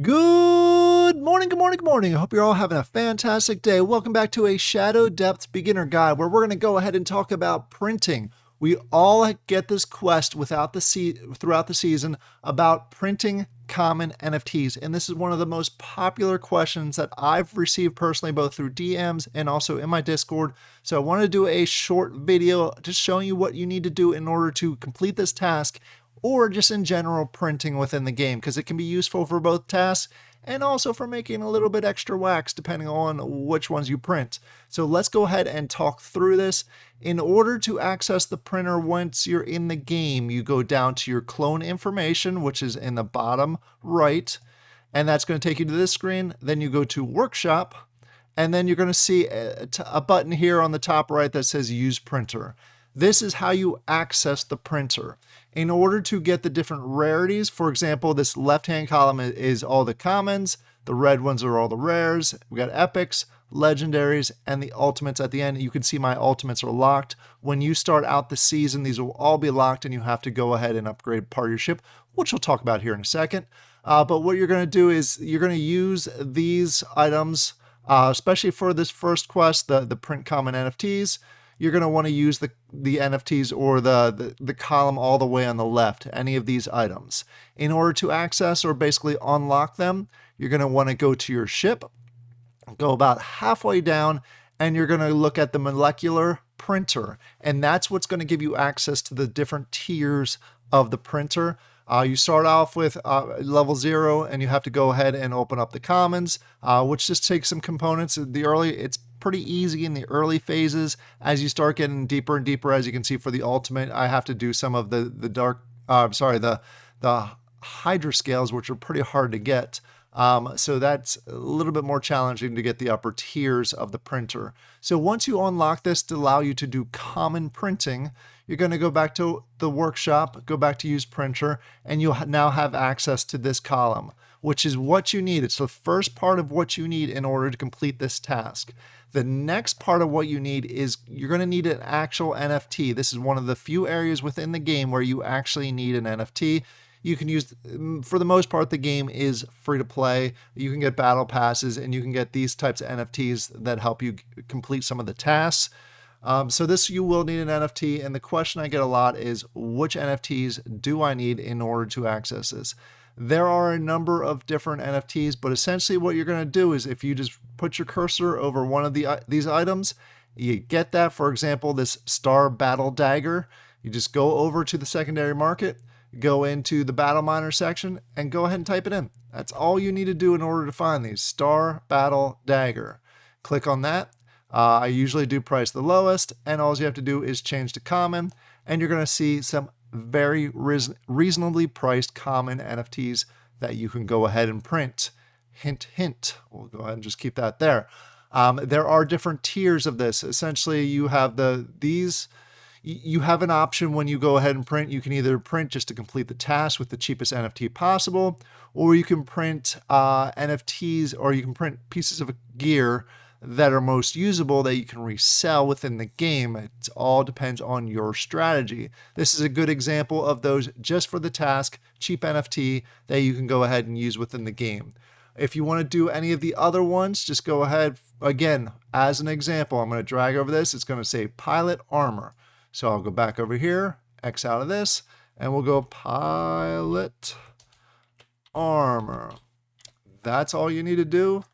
Good morning, good morning, good morning. I hope you're all having a fantastic day. Welcome back to a Shadow Depths Beginner Guide where we're going to go ahead and talk about printing. We all get this quest throughout the season about printing common NFTs. And this is one of the most popular questions that I've received personally, both through DMs and also in my Discord. So I want to do a short video just showing you what you need to do in order to complete this task, or just in general printing within the game, because it can be useful for both tasks and also for making a little bit extra wax depending on which ones you print. So let's go ahead and talk through this. In order to access the printer once you're in the game, you go down to your clone information, which is in the bottom right, and that's going to take you to this screen. Then you go to workshop, and then you're going to see a button here on the top right that says use printer. This is how you access the printer. In order to get the different rarities, for example, this left-hand column is all the commons, the red ones are all the rares, we got epics, legendaries, and the ultimates at the end. You can see my ultimates are locked. When you start out the season, these will all be locked and you have to go ahead and upgrade part of your ship, which we'll talk about here in a second. But what you're going to do is you're going to use these items, especially for this first quest, the print common NFTs. You're going to want to use the NFTs or the column all the way on the left, any of these items. In order to access or basically unlock them, you're going to want to go to your ship, go about halfway down, and you're going to look at the molecular printer. And that's what's going to give you access to the different tiers of the printer. You start off with level 0, and you have to go ahead and open up the commons, which just takes some components. It's pretty easy in the early phases. As you start getting deeper and deeper, as you can see for the ultimate, I have to do some of the hydra scales, which are pretty hard to get. So that's a little bit more challenging to get the upper tiers of the printer. So once you unlock this to allow you to do common printing, you're going to go back to the workshop, go back to use printer, and you'll now have access to this column, which is what you need. It's the first part of what you need in order to complete this task. The next part of what you need is you're going to need an actual NFT. This is one of the few areas within the game where you actually need an NFT. You can use, for the most part, the game is free to play. You can get battle passes and you can get these types of NFTs that help you complete some of the tasks. So this, you will need an NFT. And the question I get a lot is, which NFTs do I need in order to access this? There are a number of different NFTs, but essentially what you're going to do is if you just put your cursor over one of these items, you get that. For example, this Star Battle Dagger. You just go over to the secondary market, go into the Battle Miner section, and go ahead and type it in. That's all you need to do in order to find these. Star Battle Dagger. Click on that. I usually do price the lowest, and all you have to do is change to common, and you're going to see some very reasonably priced common NFTs that you can go ahead and print. Hint, hint. We'll go ahead and just keep that there. There are different tiers of this. Essentially, you have you have an option when you go ahead and print. You can either print just to complete the task with the cheapest NFT possible, or you can print NFTs, or you can print pieces of gear that are most usable that you can resell within the game. It all depends on your strategy. This is a good example of those just for the task, cheap NFT that you can go ahead and use within the game. If you want to do any of the other ones, just go ahead. Again, as an example, I'm going to drag over this. It's going to say Pilot Armor. So I'll go back over here, X out of this, and we'll go Pilot Armor. That's all you need to do.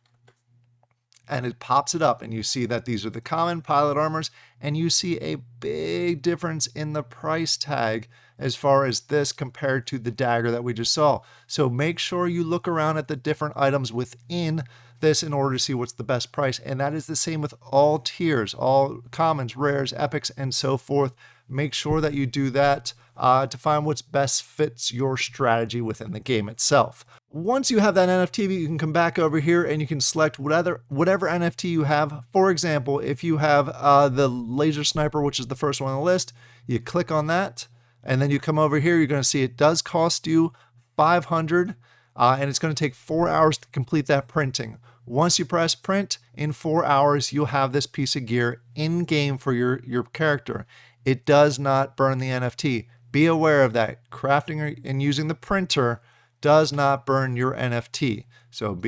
And it pops it up, and you see that these are the common pilot armors, and you see a big difference in the price tag as far as this compared to the dagger that we just saw. So make sure you look around at the different items within this in order to see what's the best price. And that is the same with all tiers, all commons, rares, epics, and so forth. Make sure that you do that to find what's best fits your strategy within the game itself. Once you have that NFT, you can come back over here and you can select whatever NFT you have. For example, if you have the laser sniper, which is the first one on the list, you click on that, and then you come over here. You're going to see it does cost you 500, and it's going to take 4 hours to complete that printing. Once you press print, in 4 hours, you'll have this piece of gear in game for your character. It does not burn the NFT. Be aware of that. Crafting and using the printer does not burn your NFT. So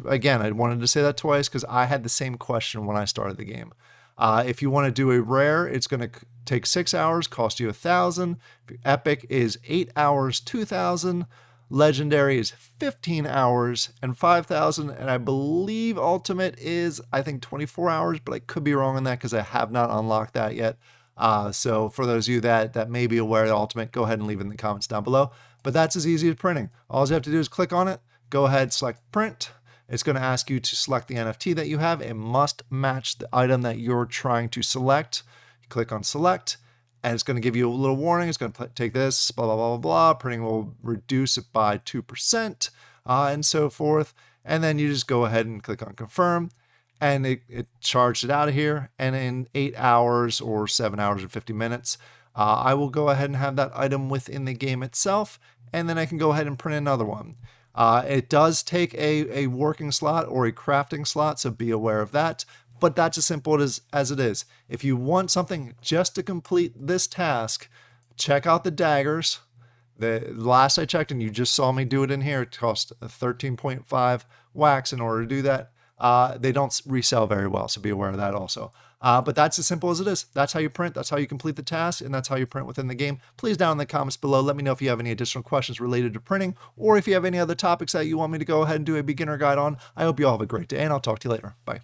again, I wanted to say that twice because I had the same question when I started the game. If you want to do a rare, it's going to take 6 hours, cost you 1,000. Epic is 8 hours, 2,000. Legendary is 15 hours and 5,000. And I believe Ultimate is, I think, 24 hours, but I could be wrong on that because I have not unlocked that yet. So for those of you that may be aware of the Ultimate, go ahead and leave it in the comments down below. But that's as easy as printing. All you have to do is click on it, go ahead, select print. It's going to ask you to select the NFT that you have. It must match the item that you're trying to select. You click on select, and it's going to give you a little warning. It's going to take this, blah, blah, blah, blah, blah. Printing will reduce it by 2%, and so forth. And then you just go ahead and click on confirm, and it charged it out of here. And in 8 hours or 7 hours and 50 minutes, I will go ahead and have that item within the game itself, and then I can go ahead and print another one. It does take a working slot or a crafting slot, so be aware of that. But that's as simple as it is. If you want something just to complete this task, check out the daggers. The last I checked, and you just saw me do it in here, it cost 13.5 wax in order to do that. They don't resell very well, so be aware of that also. But that's as simple as it is. That's how you print, that's how you complete the task, and that's how you print within the game. Please down in the comments below, let me know if you have any additional questions related to printing, or if you have any other topics that you want me to go ahead and do a beginner guide on. I hope you all have a great day, and I'll talk to you later. Bye.